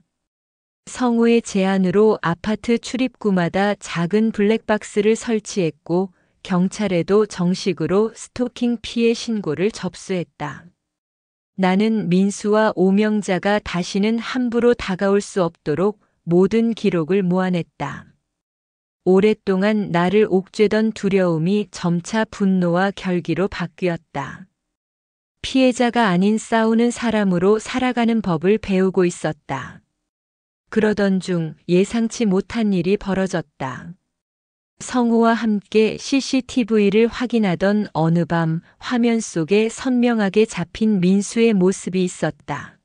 성우의 제안으로 아파트 출입구마다 작은 블랙박스를 설치했고 경찰에도 정식으로 스토킹 피해 신고를 접수했다. 나는 민수와 오명자가 다시는 함부로 다가올 수 없도록 모든 기록을 모아냈다. 오랫동안 나를 옥죄던 두려움이 점차 분노와 결기로 바뀌었다. 피해자가 아닌 싸우는 사람으로 살아가는 법을 배우고 있었다. 그러던 중 예상치 못한 일이 벌어졌다. 성우와 함께 CCTV를 확인하던 어느 밤 화면 속에 선명하게 잡힌 민수의 모습이 있었다.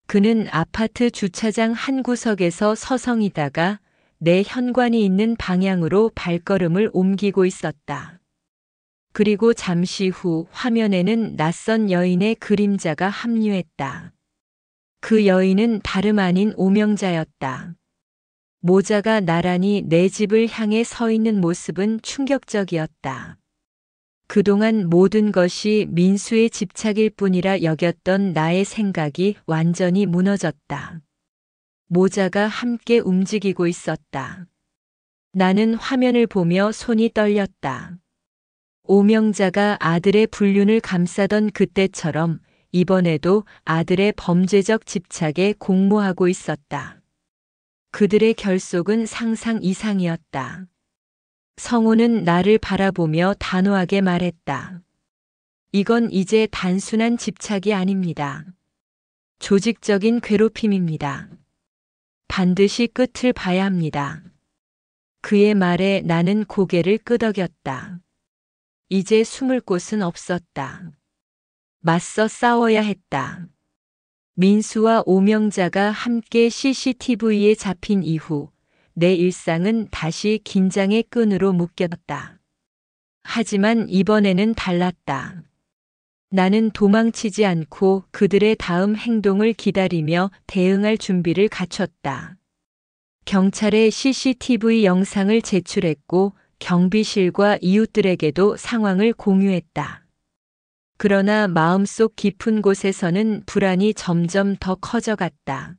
그는 아파트 주차장 한 구석에서 서성이다가 내 현관이 있는 방향으로 발걸음을 옮기고 있었다. 그리고 잠시 후 화면에는 낯선 여인의 그림자가 합류했다. 그 여인은 다름 아닌 오명자였다. 모자가 나란히 내 집을 향해 서 있는 모습은 충격적이었다. 그동안 모든 것이 민수의 집착일 뿐이라 여겼던 나의 생각이 완전히 무너졌다. 모자가 함께 움직이고 있었다. 나는 화면을 보며 손이 떨렸다. 오명자가 아들의 불륜을 감싸던 그때처럼 이번에도 아들의 범죄적 집착에 공모하고 있었다. 그들의 결속은 상상 이상이었다. 성우는 나를 바라보며 단호하게 말했다. 이건 이제 단순한 집착이 아닙니다. 조직적인 괴롭힘입니다. 반드시 끝을 봐야 합니다. 그의 말에 나는 고개를 끄덕였다. 이제 숨을 곳은 없었다. 맞서 싸워야 했다. 민수와 오명자가 함께 CCTV에 잡힌 이후 내 일상은 다시 긴장의 끈으로 묶였다. 하지만 이번에는 달랐다. 나는 도망치지 않고 그들의 다음 행동을 기다리며 대응할 준비를 갖췄다. 경찰에 CCTV 영상을 제출했고 경비실과 이웃들에게도 상황을 공유했다. 그러나 마음속 깊은 곳에서는 불안이 점점 더 커져갔다.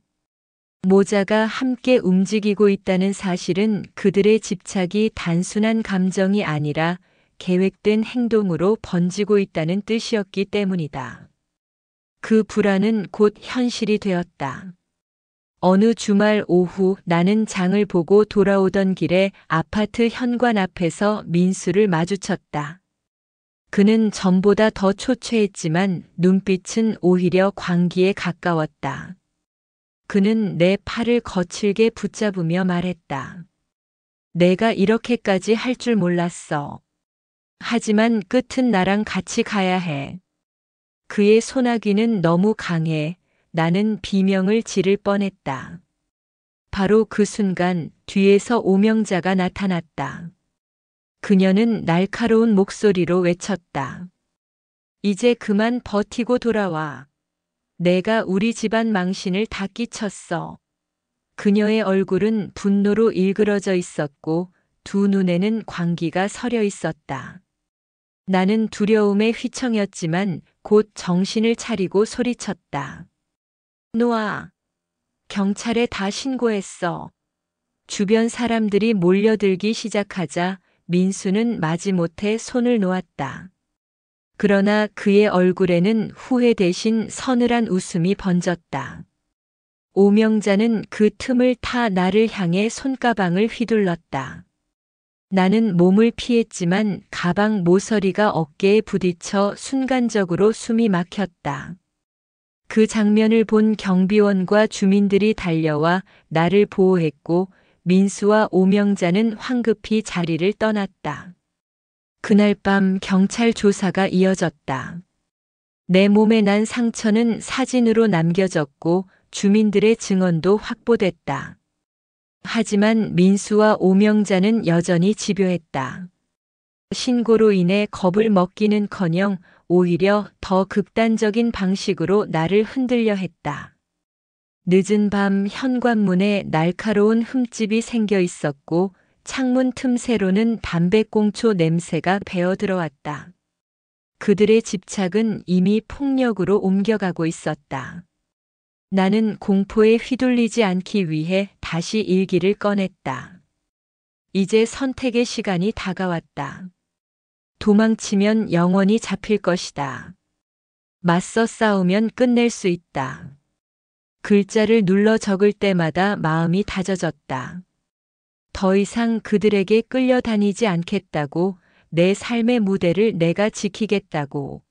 모자가 함께 움직이고 있다는 사실은 그들의 집착이 단순한 감정이 아니라 계획된 행동으로 번지고 있다는 뜻이었기 때문이다. 그 불안은 곧 현실이 되었다. 어느 주말 오후 나는 장을 보고 돌아오던 길에 아파트 현관 앞에서 민수를 마주쳤다. 그는 전보다 더 초췌했지만 눈빛은 오히려 광기에 가까웠다. 그는 내 팔을 거칠게 붙잡으며 말했다. 내가 이렇게까지 할 줄 몰랐어. 하지만 끝은 나랑 같이 가야 해. 그의 소나기는 너무 강해. 나는 비명을 지를 뻔했다. 바로 그 순간 뒤에서 오명자가 나타났다. 그녀는 날카로운 목소리로 외쳤다. 이제 그만 버티고 돌아와. 내가 우리 집안 망신을 다 끼쳤어. 그녀의 얼굴은 분노로 일그러져 있었고 두 눈에는 광기가 서려 있었다. 나는 두려움에 휘청였지만 곧 정신을 차리고 소리쳤다. 놓아. 경찰에 다 신고했어. 주변 사람들이 몰려들기 시작하자 민수는 마지못해 손을 놓았다. 그러나 그의 얼굴에는 후회 대신 서늘한 웃음이 번졌다. 오명자는 그 틈을 타 나를 향해 손가방을 휘둘렀다. 나는 몸을 피했지만 가방 모서리가 어깨에 부딪혀 순간적으로 숨이 막혔다. 그 장면을 본 경비원과 주민들이 달려와 나를 보호했고 민수와 오명자는 황급히 자리를 떠났다. 그날 밤 경찰 조사가 이어졌다. 내 몸에 난 상처는 사진으로 남겨졌고 주민들의 증언도 확보됐다. 하지만 민수와 오명자는 여전히 집요했다. 신고로 인해 겁을 먹기는커녕 오히려 더 극단적인 방식으로 나를 흔들려 했다. 늦은 밤 현관문에 날카로운 흠집이 생겨 있었고 창문 틈새로는 담배꽁초 냄새가 배어 들어왔다. 그들의 집착은 이미 폭력으로 옮겨가고 있었다. 나는 공포에 휘둘리지 않기 위해 다시 일기를 꺼냈다. 이제 선택의 시간이 다가왔다. 도망치면 영원히 잡힐 것이다. 맞서 싸우면 끝낼 수 있다. 글자를 눌러 적을 때마다 마음이 다져졌다. 더 이상 그들에게 끌려다니지 않겠다고, 내 삶의 무대를 내가 지키겠다고.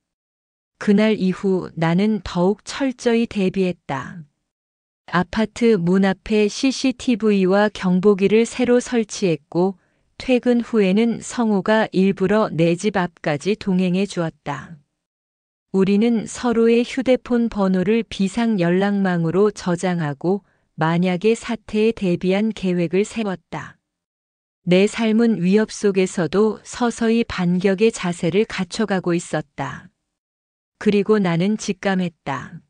그날 이후 나는 더욱 철저히 대비했다. 아파트 문 앞에 CCTV와 경보기를 새로 설치했고, 퇴근 후에는 성우가 일부러 내 집 앞까지 동행해 주었다. 우리는 서로의 휴대폰 번호를 비상 연락망으로 저장하고 만약의 사태에 대비한 계획을 세웠다. 내 삶은 위협 속에서도 서서히 반격의 자세를 갖춰가고 있었다. 그리고 나는 직감했다.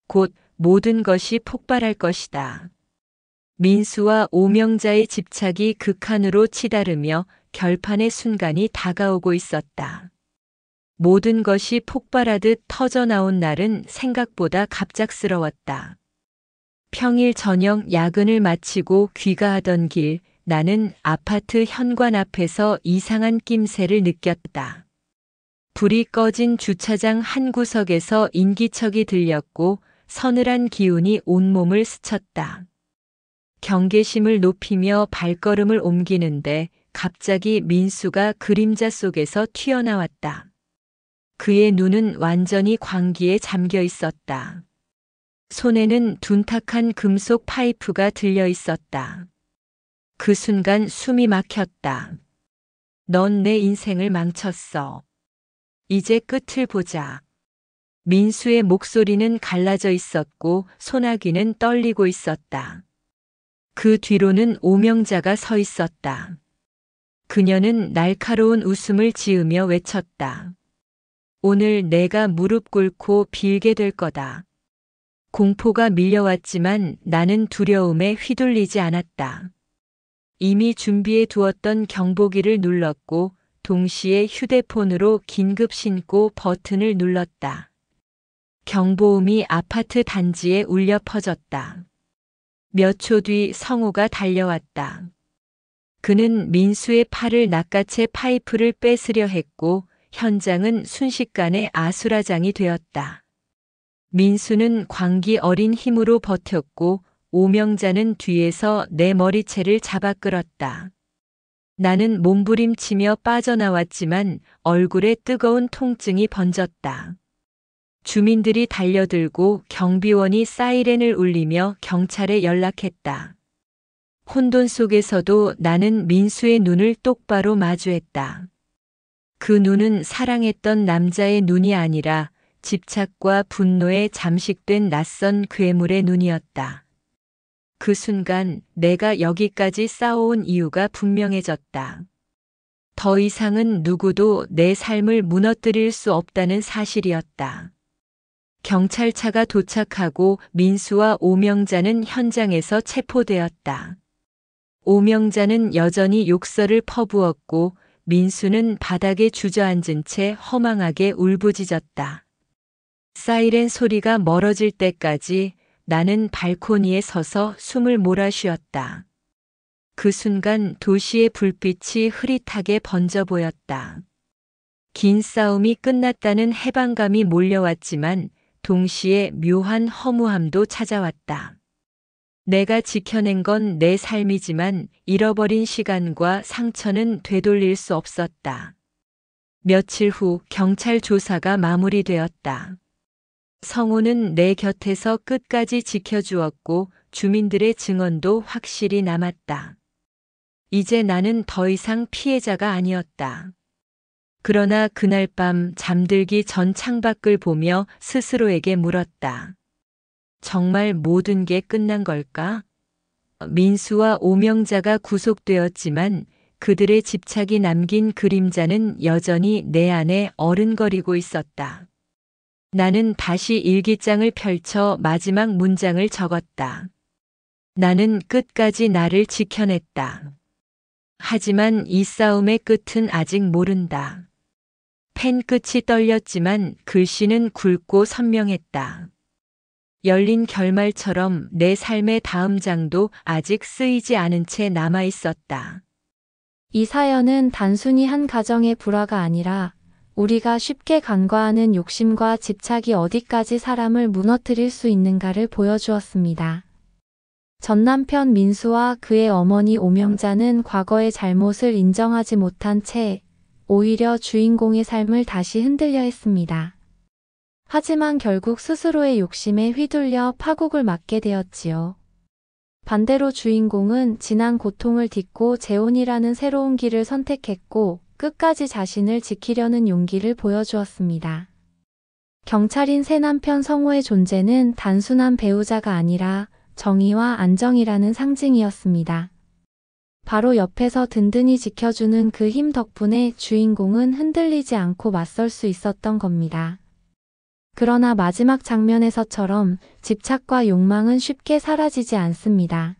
곧 모든 것이 폭발할 것이다. 민수와 오명자의 집착이 극한으로 치달으며 결판의 순간이 다가오고 있었다. 모든 것이 폭발하듯 터져나온 날은 생각보다 갑작스러웠다. 평일 저녁 야근을 마치고 귀가하던 길, 나는 아파트 현관 앞에서 이상한 낌새를 느꼈다. 불이 꺼진 주차장 한 구석에서 인기척이 들렸고 서늘한 기운이 온몸을 스쳤다. 경계심을 높이며 발걸음을 옮기는데 갑자기 민수가 그림자 속에서 튀어나왔다. 그의 눈은 완전히 광기에 잠겨 있었다. 손에는 둔탁한 금속 파이프가 들려 있었다. 그 순간 숨이 막혔다. 넌 내 인생을 망쳤어. 이제 끝을 보자. 민수의 목소리는 갈라져 있었고 소나기는 떨리고 있었다. 그 뒤로는 오명자가 서 있었다. 그녀는 날카로운 웃음을 지으며 외쳤다. 오늘 내가 무릎 꿇고 빌게 될 거다. 공포가 밀려왔지만 나는 두려움에 휘둘리지 않았다. 이미 준비해 두었던 경보기를 눌렀고 동시에 휴대폰으로 긴급 신고 버튼을 눌렀다. 경보음이 아파트 단지에 울려 퍼졌다. 몇 초 뒤 성우가 달려왔다. 그는 민수의 팔을 낚아채 파이프를 뺏으려 했고 현장은 순식간에 아수라장이 되었다. 민수는 광기 어린 힘으로 버텼고 오명자는 뒤에서 내 머리채를 잡아 끌었다. 나는 몸부림치며 빠져나왔지만 얼굴에 뜨거운 통증이 번졌다. 주민들이 달려들고 경비원이 사이렌을 울리며 경찰에 연락했다. 혼돈 속에서도 나는 민수의 눈을 똑바로 마주했다. 그 눈은 사랑했던 남자의 눈이 아니라 집착과 분노에 잠식된 낯선 괴물의 눈이었다. 그 순간 내가 여기까지 싸워온 이유가 분명해졌다. 더 이상은 누구도 내 삶을 무너뜨릴 수 없다는 사실이었다. 경찰차가 도착하고 민수와 오명자는 현장에서 체포되었다. 오명자는 여전히 욕설을 퍼부었고 민수는 바닥에 주저앉은 채 허망하게 울부짖었다. 사이렌 소리가 멀어질 때까지 나는 발코니에 서서 숨을 몰아쉬었다. 그 순간 도시의 불빛이 흐릿하게 번져 보였다. 긴 싸움이 끝났다는 해방감이 몰려왔지만 동시에 묘한 허무함도 찾아왔다. 내가 지켜낸 건 내 삶이지만 잃어버린 시간과 상처는 되돌릴 수 없었다. 며칠 후 경찰 조사가 마무리되었다. 성우는 내 곁에서 끝까지 지켜주었고 주민들의 증언도 확실히 남았다. 이제 나는 더 이상 피해자가 아니었다. 그러나 그날 밤 잠들기 전 창밖을 보며 스스로에게 물었다. 정말 모든 게 끝난 걸까? 민수와 오명자가 구속되었지만 그들의 집착이 남긴 그림자는 여전히 내 안에 어른거리고 있었다. 나는 다시 일기장을 펼쳐 마지막 문장을 적었다. 나는 끝까지 나를 지켜냈다. 하지만 이 싸움의 끝은 아직 모른다. 펜 끝이 떨렸지만 글씨는 굵고 선명했다. 열린 결말처럼 내 삶의 다음 장도 아직 쓰이지 않은 채 남아 있었다. 이 사연은 단순히 한 가정의 불화가 아니라 우리가 쉽게 간과하는 욕심과 집착이 어디까지 사람을 무너뜨릴 수 있는가를 보여주었습니다. 전 남편 민수와 그의 어머니 오명자는 과거의 잘못을 인정하지 못한 채 오히려 주인공의 삶을 다시 흔들려 했습니다. 하지만 결국 스스로의 욕심에 휘둘려 파국을 맞게 되었지요. 반대로 주인공은 지난 고통을 딛고 재혼이라는 새로운 길을 선택했고 끝까지 자신을 지키려는 용기를 보여주었습니다. 경찰인 새 남편 성우의 존재는 단순한 배우자가 아니라 정의와 안정이라는 상징이었습니다. 바로 옆에서 든든히 지켜주는 그 힘 덕분에 주인공은 흔들리지 않고 맞설 수 있었던 겁니다. 그러나 마지막 장면에서처럼 집착과 욕망은 쉽게 사라지지 않습니다.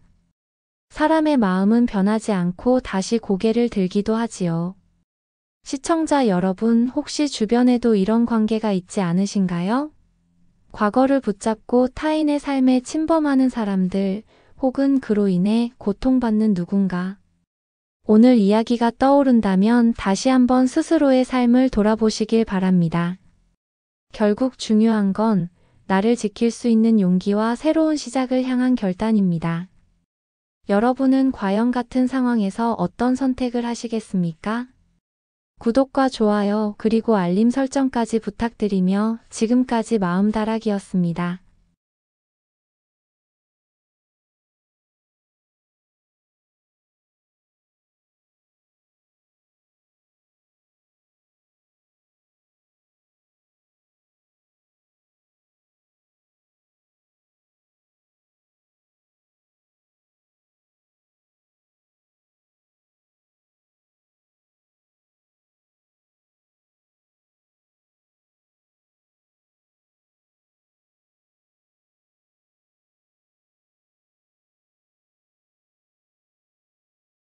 사람의 마음은 변하지 않고 다시 고개를 들기도 하지요. 시청자 여러분, 혹시 주변에도 이런 관계가 있지 않으신가요? 과거를 붙잡고 타인의 삶에 침범하는 사람들, 혹은 그로 인해 고통받는 누군가. 오늘 이야기가 떠오른다면 다시 한번 스스로의 삶을 돌아보시길 바랍니다. 결국 중요한 건 나를 지킬 수 있는 용기와 새로운 시작을 향한 결단입니다. 여러분은 과연 같은 상황에서 어떤 선택을 하시겠습니까? 구독과 좋아요 그리고 알림 설정까지 부탁드리며 지금까지 마음다락이었습니다.